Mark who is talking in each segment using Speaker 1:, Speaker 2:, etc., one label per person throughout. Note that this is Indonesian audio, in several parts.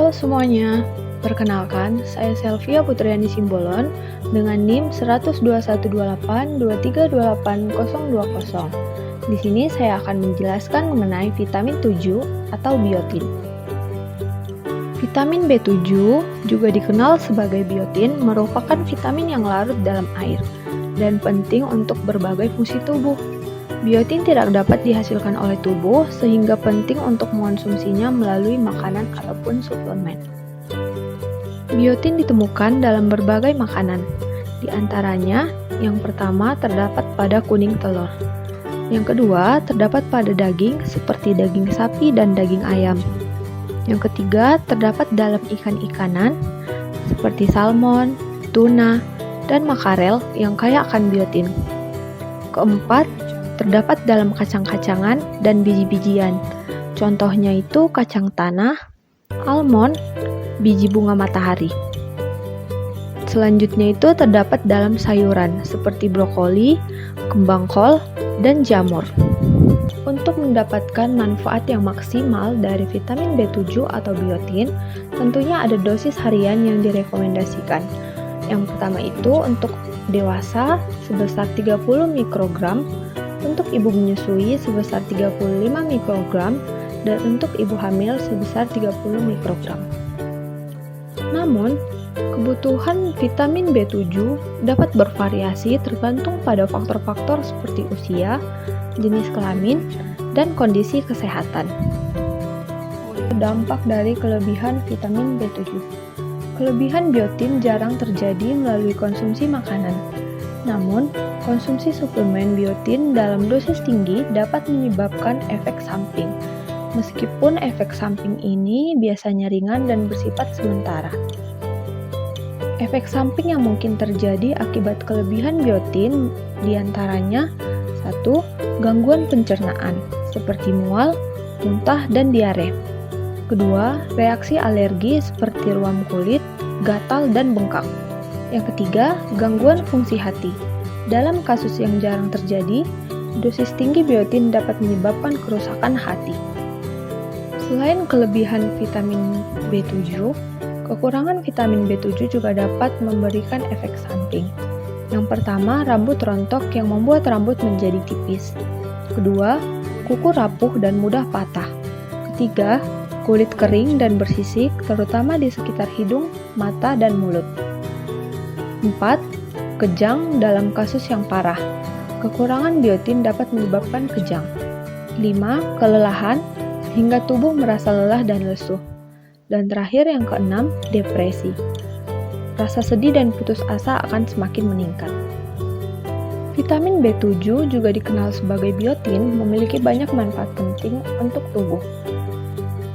Speaker 1: Halo semuanya, perkenalkan saya Selvia Putriani Simbolon dengan NIM 1212823282020. Di sini saya akan menjelaskan mengenai vitamin 7 atau biotin. Vitamin B7 juga dikenal sebagai biotin merupakan vitamin yang larut dalam air dan penting untuk berbagai fungsi tubuh. Biotin tidak dapat dihasilkan oleh tubuh sehingga penting untuk mengonsumsinya melalui makanan ataupun suplemen. Biotin ditemukan dalam berbagai makanan. Di antaranya, yang pertama terdapat pada kuning telur. Yang kedua, terdapat pada daging seperti daging sapi dan daging ayam. Yang ketiga, terdapat dalam ikan-ikanan seperti salmon, tuna, dan makarel yang kaya akan biotin. Keempat, terdapat dalam kacang-kacangan dan biji-bijian. Contohnya itu kacang tanah, almond, biji bunga matahari. Selanjutnya itu terdapat dalam sayuran seperti brokoli, kembang kol, dan jamur. Untuk mendapatkan manfaat yang maksimal dari vitamin B7 atau biotin, tentunya ada dosis harian yang direkomendasikan. Yang pertama itu untuk dewasa sebesar 30 mikrogram, untuk ibu menyusui sebesar 35 mikrogram, dan untuk ibu hamil sebesar 30 mikrogram. Namun, kebutuhan vitamin B7 dapat bervariasi tergantung pada faktor-faktor seperti usia, jenis kelamin, dan kondisi kesehatan. Dampak dari kelebihan vitamin B7. Kelebihan biotin jarang terjadi melalui konsumsi makanan. Namun, konsumsi suplemen biotin dalam dosis tinggi dapat menyebabkan efek samping. Meskipun efek samping ini biasanya ringan dan bersifat sementara. Efek samping yang mungkin terjadi akibat kelebihan biotin diantaranya 1. Gangguan pencernaan seperti mual, muntah, dan diare. Kedua, reaksi alergi seperti ruam kulit, gatal, dan bengkak. Yang ketiga, gangguan fungsi hati. Dalam kasus yang jarang terjadi, dosis tinggi biotin dapat menyebabkan kerusakan hati. Selain kelebihan vitamin B7, kekurangan vitamin B7 juga dapat memberikan efek samping. Yang pertama, rambut rontok yang membuat rambut menjadi tipis. Kedua, kuku rapuh dan mudah patah. Ketiga, kulit kering dan bersisik, terutama di sekitar hidung, mata, dan mulut. 4. Kejang dalam kasus yang parah. Kekurangan biotin dapat menyebabkan kejang. 5. Kelelahan, hingga tubuh merasa lelah dan lesu. Dan terakhir yang keenam, depresi. Rasa sedih dan putus asa akan semakin meningkat. Vitamin B7 juga dikenal sebagai biotin, memiliki banyak manfaat penting untuk tubuh.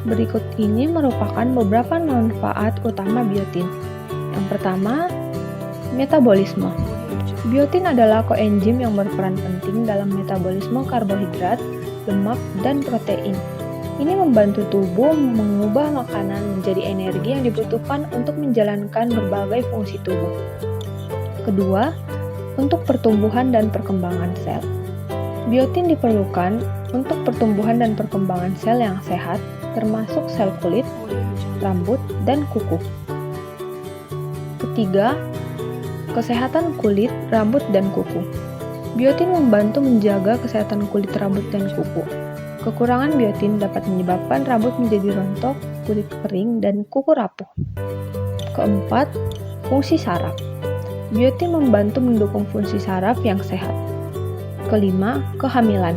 Speaker 1: Berikut ini merupakan beberapa manfaat utama biotin. Yang pertama, metabolisme. Biotin adalah koenzim yang berperan penting dalam metabolisme karbohidrat, lemak, dan protein. Ini membantu tubuh mengubah makanan menjadi energi yang dibutuhkan untuk menjalankan berbagai fungsi tubuh. Kedua, untuk pertumbuhan dan perkembangan sel. Biotin diperlukan untuk pertumbuhan dan perkembangan sel yang sehat, termasuk sel kulit, rambut, dan kuku. Ketiga, kesehatan kulit, rambut, dan kuku. Biotin membantu menjaga kesehatan kulit, rambut, dan kuku. Kekurangan biotin dapat menyebabkan rambut menjadi rontok, kulit kering, dan kuku rapuh. Keempat, fungsi saraf. Biotin membantu mendukung fungsi saraf yang sehat. Kelima, kehamilan.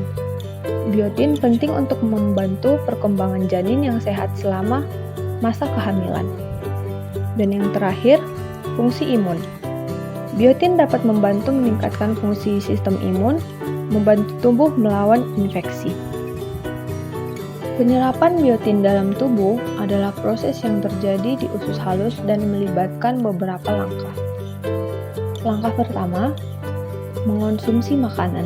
Speaker 1: Biotin penting untuk membantu perkembangan janin yang sehat selama masa kehamilan. Dan yang terakhir, fungsi imun. Biotin dapat membantu meningkatkan fungsi sistem imun, membantu tubuh melawan infeksi. Penyerapan biotin dalam tubuh adalah proses yang terjadi di usus halus dan melibatkan beberapa langkah. Langkah pertama, mengonsumsi makanan.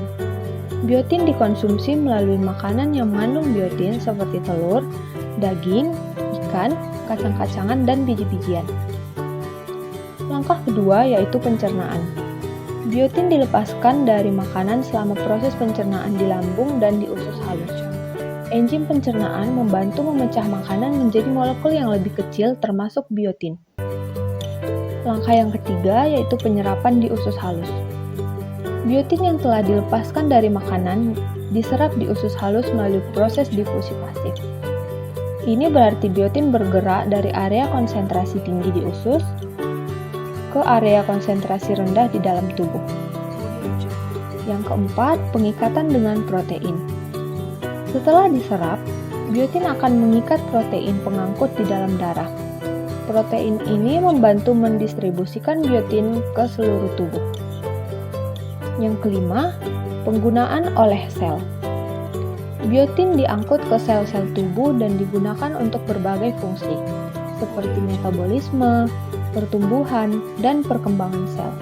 Speaker 1: Biotin dikonsumsi melalui makanan yang mengandung biotin seperti telur, daging, ikan, kacang-kacangan, dan biji-bijian. Langkah kedua yaitu pencernaan. Biotin dilepaskan dari makanan selama proses pencernaan di lambung dan di usus halus. enzim pencernaan membantu memecah makanan menjadi molekul yang lebih kecil termasuk biotin. Langkah yang ketiga yaitu penyerapan di usus halus. Biotin yang telah dilepaskan dari makanan diserap di usus halus melalui proses difusi pasif. Ini berarti biotin bergerak dari area konsentrasi tinggi di usus ke area konsentrasi rendah di dalam tubuh. Yang keempat, pengikatan dengan protein. Setelah diserap, biotin akan mengikat protein pengangkut di dalam darah. Protein ini membantu mendistribusikan biotin ke seluruh tubuh. Yang kelima, penggunaan oleh sel. Biotin diangkut ke sel-sel tubuh dan digunakan untuk berbagai fungsi, seperti metabolisme, pertumbuhan, dan perkembangan sel.